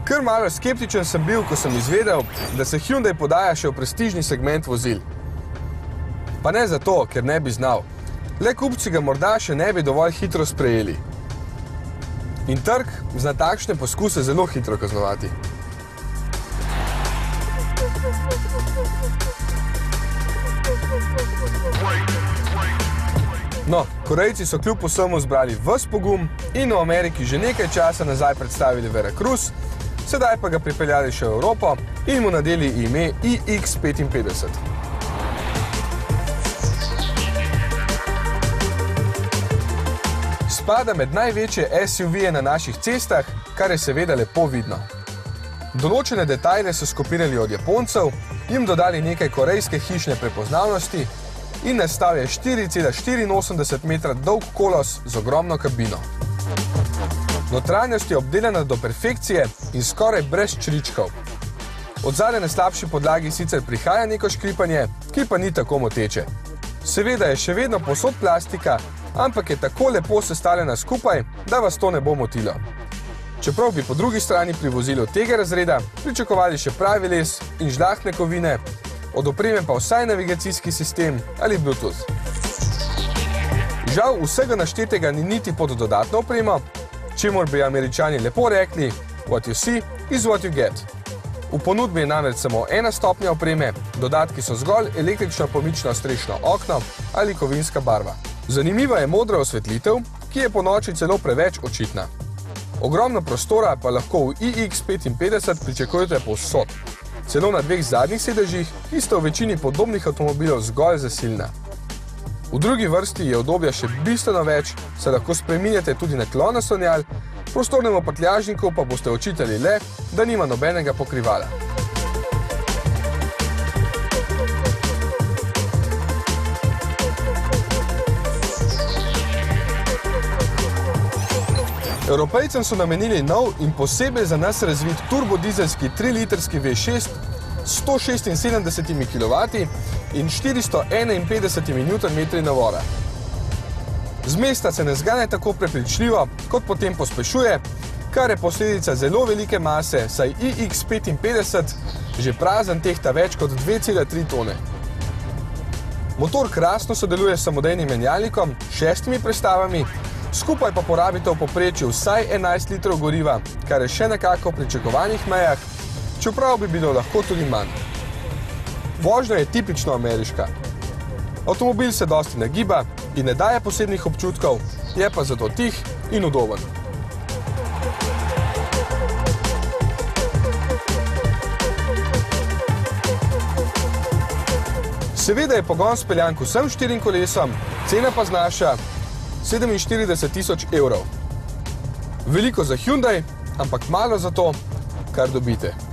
Kar malo skeptičen sem bil, ko sem izvedel, da se Hyundai podaja še v prestižni segment vozil. Pa ne zato, ker ne bi znal. Le kupci ga morda še ne bi dovolj hitro sprejeli. In trg zna takšne poskuse zelo hitro kaznovati. No, Korejci so kljub vsemu zbrali ves pogum in v Ameriki že nekaj časa nazaj predstavili Veracruz, sedaj pa ga pripeljali še v Evropo in mu nadeli ime iX55. Spada med največje SUV-je na naših cestah, kar je seveda lepo vidno. Določene detajle so skopirali od Japoncev, jim dodali nekaj korejske hišne prepoznavnosti in nastal je 4,84 metra dolg kolos z ogromno kabino. Notranjost je obdelana do perfekcije in skoraj brez čričkov. Od zadaj na slabši podlagi sicer prihaja neko škripanje, ki pa ni tako moteče. Seveda je še vedno povsod plastika, ampak je tako lepo sestavljena skupaj, da vas to ne bo motilo. Čeprav bi po drugi strani pri vozilu tega razreda pričakovali še pravi les in žlahtne kovine, od opreme pa vsaj navigacijski sistem ali Bluetooth. Žal vsega naštetega ni niti pod dodatno opremo, čemur bi Američani lepo rekli what you see is what you get. V ponudbi je namreč samo ena stopnja opreme, dodatki so zgolj električno pomično strešno okno ali kovinska barva. Zanimiva je modra osvetlitev, ki je ponoči celo preveč očitna. Ogromno prostora pa lahko v iX55 pričakujete povsod. Celo na dveh zadnjih sedežih, ki sta v večini podobnih avtomobilov zgolj zasilna. V drugi vrsti je udobja še bistveno več, saj lahko spreminjate tudi naklon naslonjal, prostornemu prtljažniku pa boste očitali le, da nima nobenega pokrivala. Evropejcem so namenili nov in posebej za nas razvit turbodizelski 3-litrski V6 s 176 kW in 451 Nm navora. Z mesta se ne zgane tako prepričljivo, kot potem pospešuje, kar je posledica zelo velike mase, saj iX55 že prazen tehta več kot 2,3 tone. Motor krasno sodeluje s samodejnim menjalnikom, 6 prestavami, skupaj pa porabite v povprečju vsaj 11 litrov goriva, kar je še nekako v pričakovanih mejah, čeprav bi bilo lahko tudi manj. Vožnja je tipično ameriška. Avtomobil se dosti nagiba in ne daje posebnih občutkov, je pa zato tih in udoben. Seveda je pogon speljan k vsem 4 kolesom, cena pa znaša 47 000 evrov. Veliko za Hyundai, ampak malo za to, kar dobite.